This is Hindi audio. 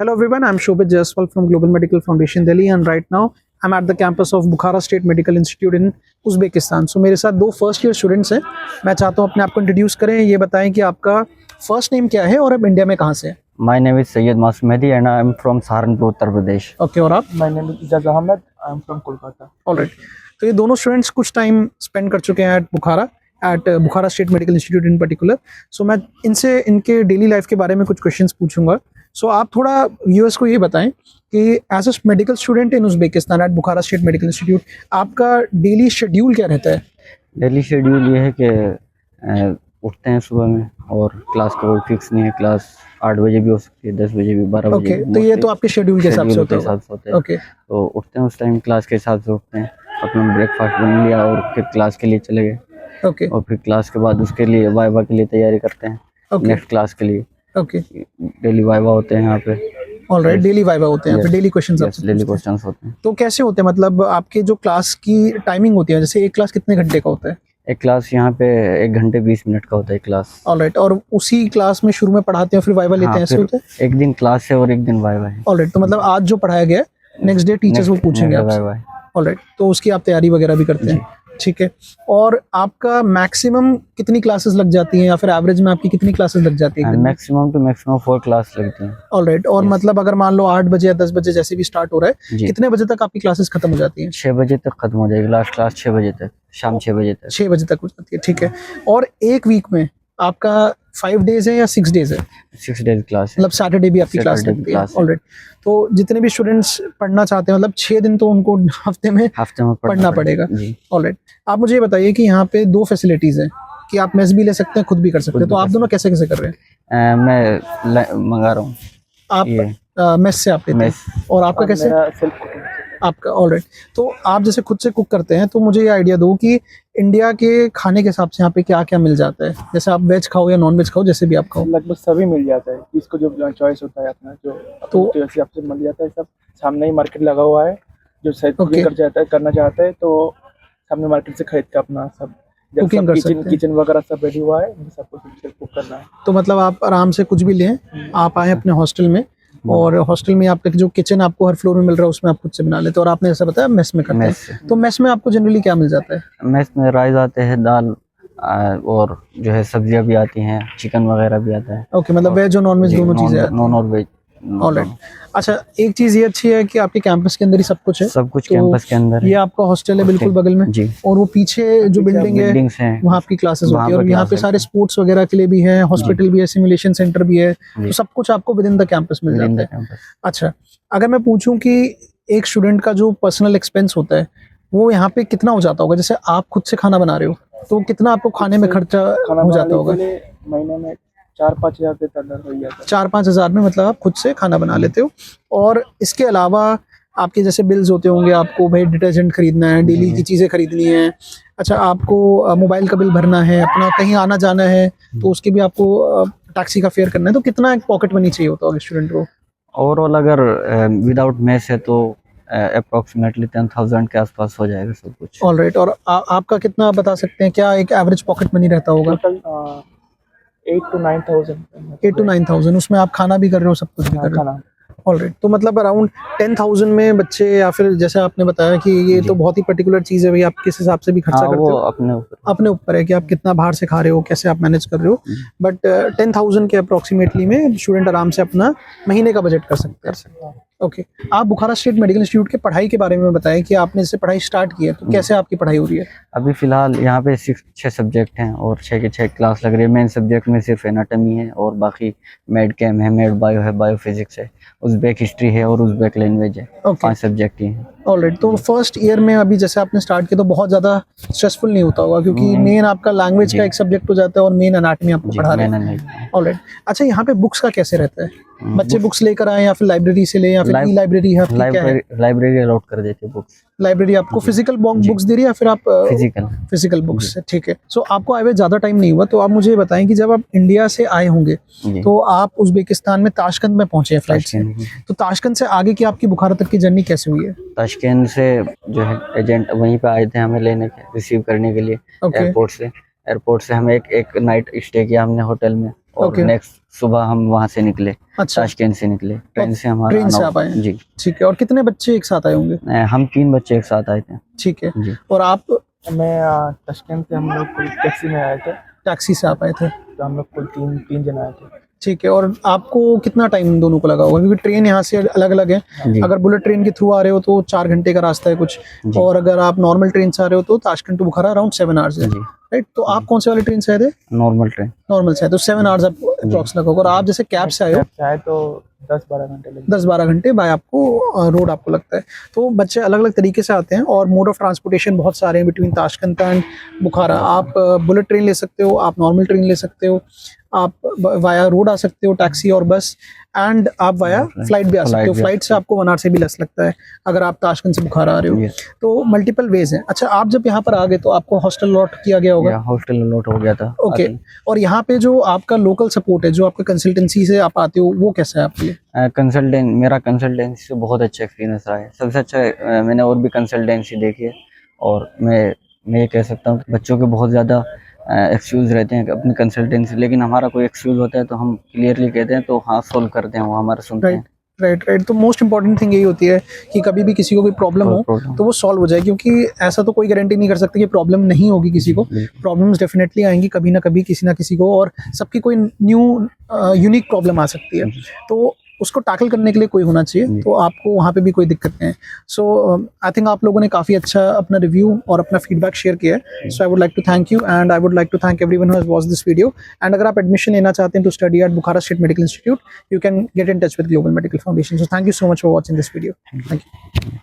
Hello everyone, I'm Shobhit Jaiswal from Global Medical Foundation Delhi and right now I'm at the campus of Bukhara State Medical Institute in Uzbekistan. So मेरे साथ दो फर्स्ट ईयर स्टूडेंट्स हैं. मैं चाहता हूँ अपने आप को इंट्रोड्यूस करें. ये बताएं कि आपका फर्स्ट नेम क्या है और आप इंडिया में कहाँ से हैं. My name is Syed Masum Mehdi and I am from Saharanpur, Uttar Pradesh. Okay और आप? My name is Ijaz Ahmed. I am from Kolkata. Alright. तो ये दोनों स्टूडेंट्स कुछ टाइम स्पेंड कर चुके हैं at Bukhara state medical institute in particular. So मैं इनसे इनके डेली लाइफ के बारे में कुछ क्वेश्चंस पूछूंगा. सो आप थोड़ा व्यूअर्स को ये बताएं कि as a medical student in Uzbekistan at Bukhara state medical Institute आपका डेली शेड्यूल क्या रहता है? डेली शेड्यूल ये है कि उठते हैं सुबह में और क्लास का कोई फिक्स नहीं है. क्लास 8 बजे भी हो सकती है, 10 बजे भी, 12 बजे ओके. तो ये तो आपके शेड्यूल के हिसाब से होता है. ओके. तो उठते हैं उस टाइम क्लास के हिसाब से उठते हैं, अपना ब्रेकफास्ट बन लिया और फिर क्लास के लिए चले गए. ओके. और फिर क्लास के बाद उसके लिए वाइवा के लिए तैयारी करते हैं. नेक्स्ट क्लास के लिए ओके. डेली वाइवा होते हैं यहाँ पे. ऑलराइट. डेली वाइवा होते हैं यहाँ पे, डेली क्वेश्चंस आपसे डेली क्वेश्चंस होते हैं. तो कैसे होते हैं, मतलब आपके जो क्लास की टाइमिंग होती है, जैसे एक क्लास कितने घंटे का होता है? एक क्लास यहाँ पे 1 घंटे 20 मिनट का होता है क्लास. ऑलराइट. और उसी क्लास में शुरू में पढ़ाते हैं फिर वाइवा लेते हैं, ऐसे होता है? एक दिन क्लास है और एक दिन वाइवा है. ऑलराइट. तो मतलब आज जो पढ़ाया गया नेक्स्ट डे टीचर्स वो पूछेंगे आपसे. वाइवा है. ऑलराइट. तो उसकी आप तैयारी वगैरह भी करते हैं. ठीक है. और आपका मैक्सिमम कितनी क्लासेस लग जाती हैं या फिर एवरेज में आपकी कितनी क्लासेस लग जाती है? मैक्सिमम टू मैक्सिमम 4 क्लास लगती हैं. ऑलराइट. और मतलब अगर मान लो 8 बजे या 10 बजे जैसे भी स्टार्ट हो रहा है, कितने बजे तक आपकी क्लासेस खत्म हो जाती हैं? 6 बजे तक खत्म हो जाएगी. लास्ट क्लास 6 बजे तक, शाम 6 बजे तक. 6 बजे तक हो जाती है. ठीक है. और एक वीक में आपका 5 डेज है या 6 डेज है? 6 डेज क्लास है. मतलब सैटरडे भी आपकी क्लास Saturday लगती है. क्लास है. ऑलराइट. तो जितने भी स्टूडेंट्स पढ़ना चाहते हैं, मतलब 6 दिन तो उनको हफ्ते में पढ़ना पड़ेगा. ऑलराइट. आप मुझे ये बताइए कि यहाँ पे 2 फैसिलिटीज हैं कि आप मेस भी ले सकते हैं, खुद भी कर सकते हैं. तो आप दोनों कैसे कैसे कर रहे हैं? मैं मंगा रहा हूँ. आप मेस से आप लेते हैं और आपका कैसे? मेरा सेल्फ कुकिंग. आपका. ऑलराइट. तो आप जैसे खुद से कुक करते हैं तो मुझे ये आइडिया दो कि इंडिया के खाने के हिसाब से यहाँ पे क्या क्या मिल जाता है, जैसे आप वेज खाओ या नॉन वेज खाओ, जैसे भी आप खाओ. लगभग सभी मिल जाता है, जिसको जो चॉइस होता है अपना, जो तो जैसे आपसे मिल जाता है. सब सामने ही मार्केट लगा हुआ है. जो शायद Okay. करना चाहता है तो सामने मार्केट से खरीद के अपना सब Cooking कर सकते हैं. किचन वगैरह सब रेडी हुआ है. सब कुछ कुक करना है. तो मतलब आप आराम से कुछ भी लें, आप आए अपने हॉस्टल में और हॉस्टल में आपका जो किचन आपको हर फ्लोर में मिल रहा है उसमें आप खुद से बना लेते हो. और आपने ऐसा बताया मेस में करते हैं. तो मेस में आपको जनरली क्या मिल जाता है? मेस में राइस आते हैं, दाल और जो है सब्जियां भी आती हैं, चिकन वगैरह भी आता है. ओके. मतलब वेज और नॉन वेज दोनों चीजें. नॉन और वेज. ऑलराइट. अच्छा, एक चीज ये अच्छी है कि आपके कैंपस के अंदर ही सब कुछ है. सब कुछ तो कैंपस के अंदर ये है. आपका हॉस्टल है बिल्कुल बगल में. जी. और वो पीछे जो बिल्डिंग है बिल्डिंग्स हैं, वहाँ आपकी क्लासेस वहाँ होती है. और पर यहाँ पे क्लासेस सारे स्पोर्ट्स वगैरह के लिए भी है, हॉस्पिटल भी है, सिमुलेशन सेंटर भी है. तो सब कुछ आपको विद इन द कैंपस मिल जाता है. कैंपस. अच्छा, अगर मैं पूछूं कि एक स्टूडेंट का जो पर्सनल एक्सपेंस होता है वो यहाँ पे कितना हो जाता होगा? जैसे आप खुद से खाना बना रहे हो तो कितना आपको खाने में खर्चा हो जाता होगा? महीने में 4-5 हज़ार के अंदर हो जाता है. 4-5 हज़ार में मतलब आप खुद से खाना बना लेते हो. और इसके अलावा आपके जैसे बिल्स होते होंगे, आपको भाई डिटर्जेंट खरीदना है, डेली की चीज़ें खरीदनी है. अच्छा, आपको मोबाइल का बिल भरना है, अपना कहीं आना जाना है तो उसके भी आपको टैक्सी का फेयर करना है. तो कितना एक पॉकेट मनी चाहिए होता होगा स्टूडेंट को? ओवरऑल अगर विदाउट मेस है तो अप्रोक्सीमेटली 10,000 के आसपास हो जाएगा सब कुछ. ऑलराइट. और आपका कितना आप बता सकते हैं, क्या एक एवरेज पॉकेट मनी रहता होगा? Total 8 to 9,000. 8 to 9,000. उसमें आप खाना भी कर रहे हो, सब कुछ भी कर रहे हो. ऑलराइट. तो मतलब अराउंड 10,000 में बच्चे, या फिर जैसे आपने बताया कि ये तो बहुत ही पर्टिकुलर चीज़ है भाई, आप किस हिसाब से भी खर्चा करते वो हो, अपने ऊपर है कि आप कितना बाहर से खा रहे हो, कैसे आप मैनेज कर रहे हो. बट 10,000 के अप्रोक्सीमेटली में स्टूडेंट आराम से अपना महीने का बजट कर सकते हैं. ओके. आप बुखारा स्टेट मेडिकल इंस्टीट्यूट के पढ़ाई के बारे में बताएं कि आपने इससे पढ़ाई स्टार्ट की है तो कैसे आपकी पढ़ाई हो रही है? अभी फिलहाल यहाँ पे 6 सब्जेक्ट हैं और 6 के 6 क्लास लग रही है. मेन सब्जेक्ट में सिर्फ एनाटॉमी है और बाकी मेड केम है, मेड बायो है, बायो फिजिक्स है, उज़्बेक हिस्ट्री है और उज़्बेक लैंग्वेज है. 5 सब्जेक्ट ही हैं. ऑलराइट. तो फर्स्ट ईयर में अभी जैसे आपने स्टार्ट किया तो बहुत ज़्यादा स्ट्रेसफुल नहीं होता होगा क्योंकि मेन आपका लैंग्वेज का एक सब्जेक्ट हो जाता है और मेन एनाटॉमी आपको पढ़ा रहे हैं. ऑलराइट. अच्छा, यहाँ पे बुक्स का कैसे रहता है? बच्चे बुक्स लेकर आए या फिर लाइब्रेरी से ले, या फिर ई लाइब्रेरी है? लाइब्रेरी अलॉट कर देते हैं बुक्स. लाइब्रेरी आपको फिजिकल बुक्स दे रही है या फिर आप फिजिकल बुक्स? ठीक है. सो आपको आए हुए ज़्यादा टाइम नहीं हुआ, तो आप मुझे बताएं कि जब आप इंडिया से आए होंगे तो आप उज़्बेकिस्तान में ताशकंद में पहुंचे हैं फ्लाइट से. तो ताशकंद से आगे की आपकी बुखारा तक की जर्नी कैसे हुई है? ताशकंद से जो है एजेंट वहीं पे आए थे हमें लेने के, रिसीव करने के लिए एयरपोर्ट से. एयरपोर्ट से हमें एक नाइट स्टे किया हमने होटल में और Okay. नेक्स्ट सुबह हम वहाँ से निकले, अच्छा, ताशकंद से निकले, ट्रेन से हमारा ट्रेन से आना आप आए हैं? जी। ठीक है। और कितने बच्चे एक साथ आए होंगे? हम 3 बच्चे एक साथ आए थे ठीक है। जी। और आप मैं ताशकंद से हम लोग टैक्सी में आए थे, टैक्सी से आप आए थे? तो हम लोग कुल तीन जन आए थे। ठीक है। और आपको कितना टाइम दोनों को लगा होगा, क्योंकि ट्रेन यहाँ से अलग अलग है। जी अगर बुलेट ट्रेन के थ्रू आ रहे हो तो 4 घंटे का रास्ता है कुछ, जी। और अगर आप नॉर्मल ट्रेन से आ रहे हो तो Tashkent to Bukhara around 7 hours है, जी राइट? तो आप कौन से वाले ट्रेन से आए थे? Normal train. नॉर्मल से आए तो 7 आवर्स आपको अप्रॉक्स लगा होगा। और आप जैसे कैब से आए हो, कैब से आए तो 10-12 घंटे लगे। 10-12 घंटे बाय आपको रोड आपको लगता है। तो बच्चे अलग अलग तरीके से आते हैं, और मोड ऑफ ट्रांसपोर्टेशन बहुत सारे हैं बिटवीन ताशकंद एंड बुखारा। आप बुलेट ट्रेन ले सकते हो, आप नॉर्मल ट्रेन ले सकते हो, आप वाया रोड आ सकते हो, टैक्सी और बस, एंड आप वाया फ्लाइट भी आ सकते हो। फ्लाइट से आपको 1 आवर से भी लेस लगता है अगर आप ताशकंद से बुखारा आ रहे हो। Yes. तो मल्टीपल वेज हैं। अच्छा, आप जब यहाँ पर आ गए तो आपको हॉस्टल अलॉट किया गया होगा? हॉस्टल अलॉट हो गया था। ओके। और यहाँ पे जो आपका लोकल सपोर्ट है, जो आपका कंसल्टेंसी से आप आते हो, वो कैसा है आपके लिए? मेरा कंसल्टेंसी से बहुत अच्छा एक्सपीरियंस रहा है। सबसे अच्छा मैंने और भी कंसल्टेंसी देखी है, और मैं ये कह सकता हूँ कि बच्चों के बहुत ज़्यादा एक्सक्यूज़ रहते हैं अपनी कंसल्टेंसी, लेकिन हमारा कोई एक्सक्यूज़ होता है तो हम क्लियरली कहते हैं, तो हाँ सॉल्व करते हैं, वो हमारा सुनते हैं। राइट। तो मोस्ट इंपॉर्टेंट थिंग यही होती है कि कभी भी किसी को कोई प्रॉब्लम हो तो वो सॉल्व हो जाए, क्योंकि ऐसा तो कोई गारंटी नहीं कर सकता कि प्रॉब्लम नहीं होगी किसी को। प्रॉब्लम्स डेफिनेटली आएंगी कभी ना कभी किसी ना किसी को, और सबकी कोई न्यू यूनिक प्रॉब्लम आ सकती है, तो उसको टैकल करने के लिए कोई होना चाहिए, तो आपको वहाँ पे भी कोई दिक्कत नहीं है। सो आई थिंक आप लोगों ने काफ़ी अच्छा अपना रिव्यू और अपना फीडबैक शेयर किया है। So I would like to thank you, and I would like to thank everyone who has watched this video. And अगर आप एडमिशन लेना चाहते हैं to study at Bukhara state medical institute, you can get in touch with global medical foundation. So thank you so much for watching this video. Thank you.